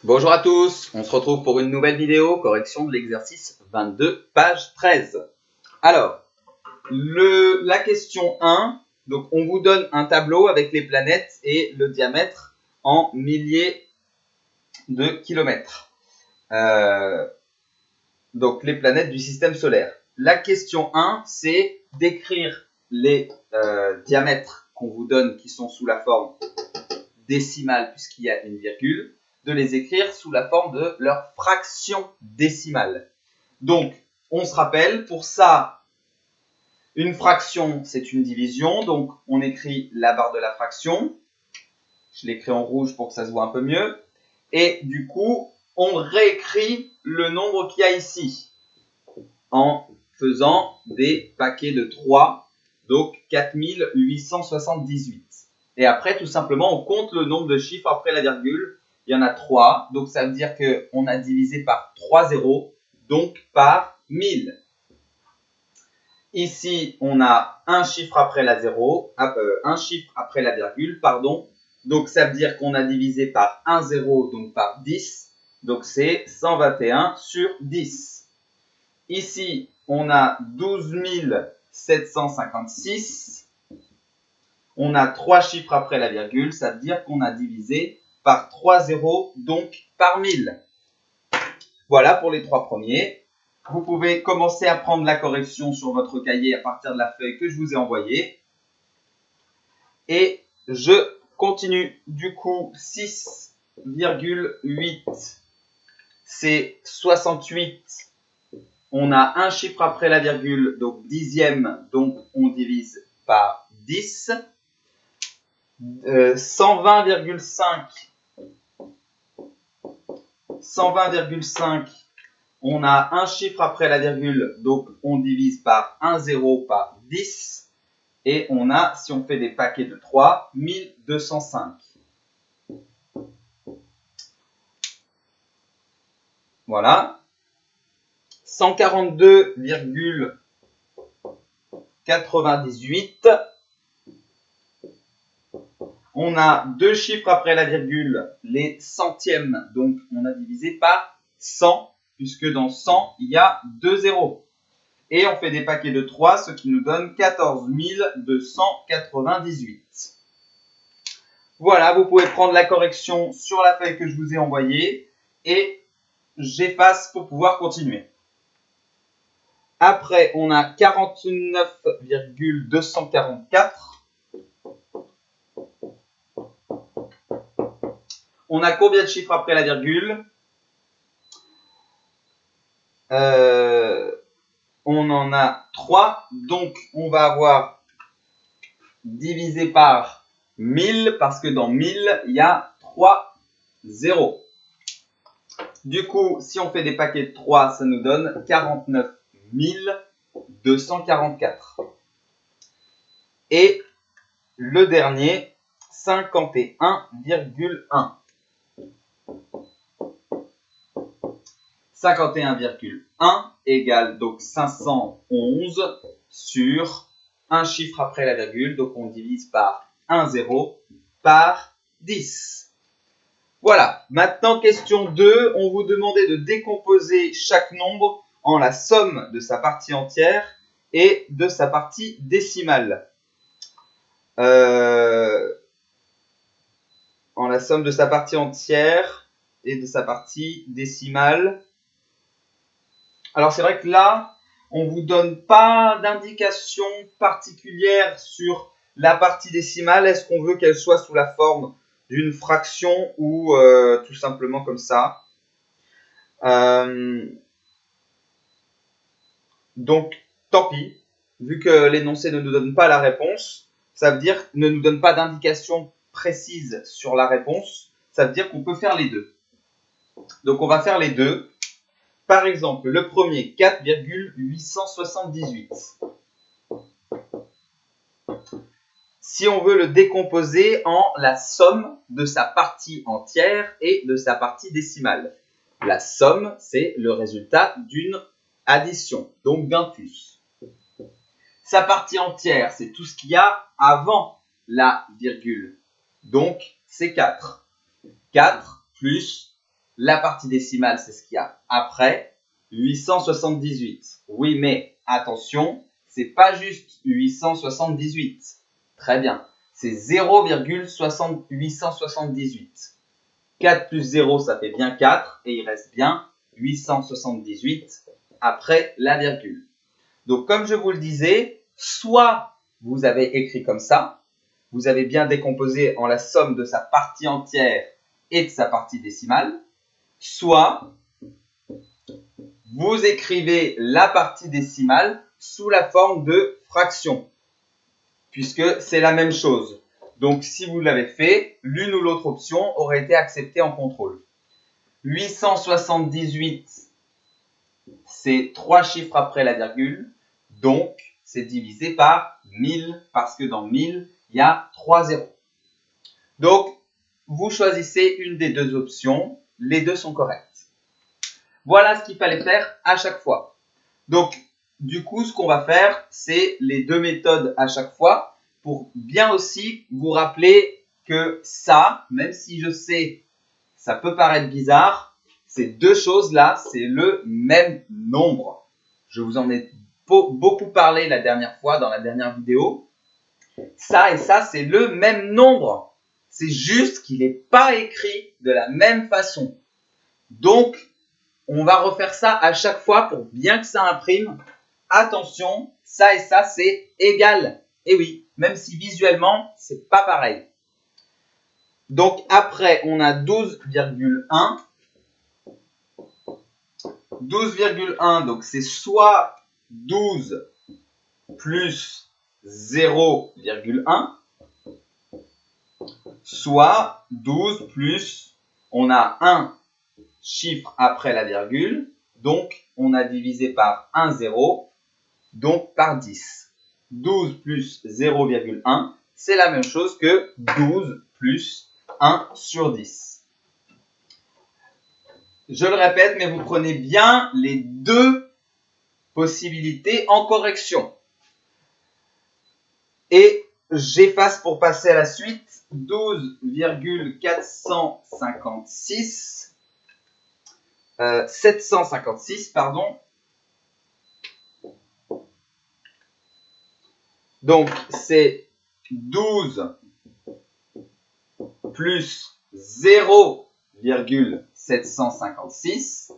Bonjour à tous, on se retrouve pour une nouvelle vidéo, correction de l'exercice 22, page 13. Alors, la question 1, donc on vous donne un tableau avec les planètes et le diamètre en milliers de kilomètres. Donc les planètes du système solaire. La question 1, c'est d'écrire les diamètres qu'on vous donne qui sont sous la forme décimale puisqu'il y a une virgule, de les écrire sous la forme de leur fraction décimale. Donc, on se rappelle, pour ça, une fraction, c'est une division. Donc, on écrit la barre de la fraction. Je l'écris en rouge pour que ça se voit un peu mieux. Et du coup, on réécrit le nombre qu'il y a ici en faisant des paquets de 3, donc 4878. Et après, tout simplement, on compte le nombre de chiffres après la virgule. Il y en a 3, donc ça veut dire qu'on a divisé par 3 zéros, donc par 1000. Ici, on a un chiffre après la un chiffre après la virgule, pardon. Donc ça veut dire qu'on a divisé par 1 zéro, donc par 10. Donc c'est 121 sur 10. Ici, on a 12 756. On a 3 chiffres après la virgule, ça veut dire qu'on a divisé par 3 zéros, donc par 1000. Voilà pour les 3 premiers. Vous pouvez commencer à prendre la correction sur votre cahier à partir de la feuille que je vous ai envoyée. Et je continue du coup 6,8. C'est 68. On a un chiffre après la virgule, donc dixième, donc on divise par 10. 120,5, on a un chiffre après la virgule, donc on divise par 1 zéro par 10. Et on a, si on fait des paquets de 3, 1205. Voilà. 142,98. On a deux chiffres après la virgule, les centièmes, donc on a divisé par 100, puisque dans 100, il y a 2 zéros. Et on fait des paquets de 3, ce qui nous donne 14 298. Voilà, vous pouvez prendre la correction sur la feuille que je vous ai envoyée et j'efface pour pouvoir continuer. Après, on a 49,244. On a combien de chiffres après la virgule? On en a 3, donc on va avoir divisé par 1000, parce que dans 1000, il y a 3 zéros. Du coup, si on fait des paquets de 3, ça nous donne 49 244. Et le dernier, 51,1. 51,1 égale donc 511 sur un chiffre après la virgule, donc on divise par 1 zéro par 10. Voilà, maintenant question 2, on vous demandait de décomposer chaque nombre en la somme de sa partie entière et de sa partie décimale. En la somme de sa partie entière et de sa partie décimale. Alors c'est vrai que là, on ne vous donne pas d'indication particulière sur la partie décimale. Est-ce qu'on veut qu'elle soit sous la forme d'une fraction ou tout simplement comme ça? Donc, tant pis, vu que l'énoncé ne nous donne pas la réponse, ça veut dire ne nous donne pas d'indication précise sur la réponse, ça veut dire qu'on peut faire les deux. Donc, on va faire les deux. Par exemple, le premier, 4,878. Si on veut le décomposer en la somme de sa partie entière et de sa partie décimale. La somme, c'est le résultat d'une addition, donc d'un plus. Sa partie entière, c'est tout ce qu'il y a avant la virgule. Donc, c'est 4. 4 plus La partie décimale, c'est ce qu'il y a après. 878. Oui, mais attention, c'est pas juste 878. Très bien. C'est 0,878. 4 plus 0, ça fait bien 4. Et il reste bien 878 après la virgule. Donc, comme je vous le disais, soit vous avez écrit comme ça, vous avez bien décomposé en la somme de sa partie entière et de sa partie décimale, soit vous écrivez la partie décimale sous la forme de fraction, puisque c'est la même chose. Donc, si vous l'avez fait, l'une ou l'autre option aurait été acceptée en contrôle. 878, c'est 3 chiffres après la virgule, donc c'est divisé par 1000, parce que dans 1000, il y a 3 zéros. Donc, vous choisissez une des deux options, les deux sont correctes. Voilà ce qu'il fallait faire à chaque fois. Donc, du coup, ce qu'on va faire, c'est les deux méthodes à chaque fois pour bien aussi vous rappeler que ça, même si je sais, ça peut paraître bizarre, ces deux choses-là, c'est le même nombre. Je vous en ai beaucoup parlé la dernière fois dans la dernière vidéo. Ça et ça, c'est le même nombre. C'est juste qu'il n'est pas écrit de la même façon. Donc, on va refaire ça à chaque fois pour bien que ça imprime. Attention, ça et ça, c'est égal. Et oui, même si visuellement, c'est pas pareil. Donc, après, on a 12,1. 12,1, donc c'est soit 12 plus 0,1, soit 12 plus, on a un chiffre après la virgule, donc on a divisé par 1 0, donc par 10. 12 plus 0,1, c'est la même chose que 12 plus 1 sur 10. Je le répète, mais vous prenez bien les deux possibilités en correction. Et j'efface pour passer à la suite. 12,456 756, pardon. Donc, c'est 12 plus 0,756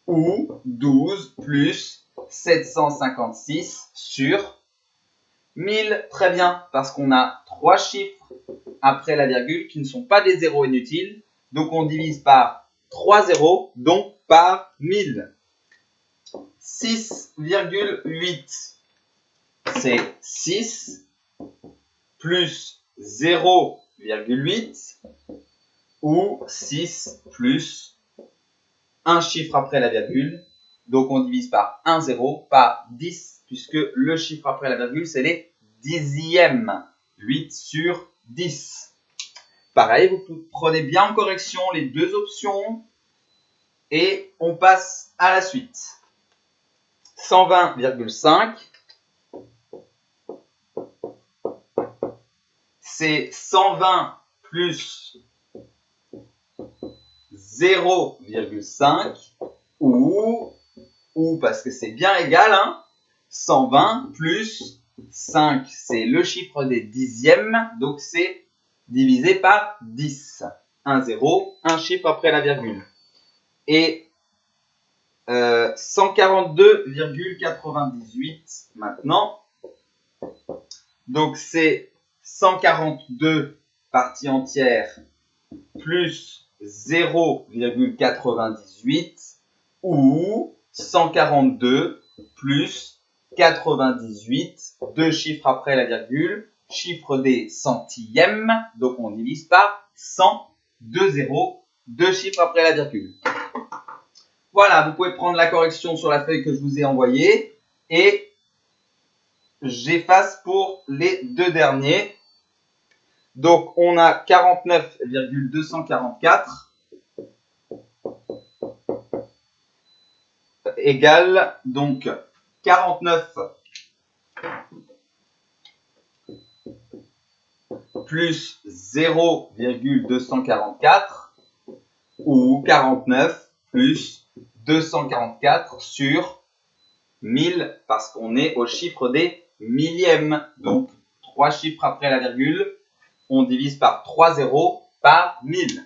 ou 12 plus 756 sur 1000. Très bien, parce qu'on a trois chiffres après la virgule qui ne sont pas des zéros inutiles. Donc, on divise par 3 zéros, donc par 1000. 6,8, c'est 6 plus 0,8 ou 6 plus un chiffre après la virgule. Donc, on divise par 1 zéro, par 10, puisque le chiffre après la virgule, c'est les dixièmes. 8 sur 10. Pareil, vous prenez bien en correction les deux options et on passe à la suite. 120,5, c'est 120 plus 0,5 ou parce que c'est bien égal, hein, 120 plus 5, c'est le chiffre des dixièmes, donc c'est divisé par 10. 1 0, un chiffre après la virgule. Et 142,98 maintenant. Donc c'est 142 partie entière plus 0,98 ou 142 plus 98, deux chiffres après la virgule, chiffre des centièmes, donc on divise par 100, 2 zéros, deux chiffres après la virgule. Voilà, vous pouvez prendre la correction sur la feuille que je vous ai envoyée et j'efface pour les deux derniers. Donc, on a 49,244 égale donc 49 plus 0,244 ou 49 plus 244 sur 1000 parce qu'on est au chiffre des millièmes. Donc 3 chiffres après la virgule, on divise par 3 zéros par 1000.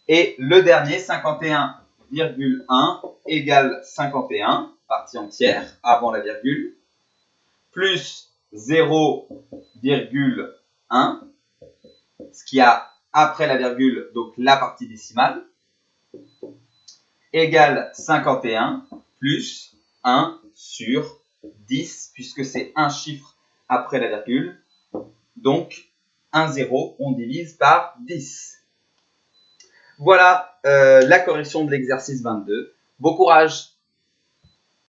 Et le dernier, 51,1 égale 51, partie entière, avant la virgule, plus 0,1, ce qu'il y a après la virgule, donc la partie décimale, égale 51 plus 1 sur 10, puisque c'est un chiffre après la virgule. Donc, 1 0, on divise par 10. Voilà la correction de l'exercice 22. Bon courage!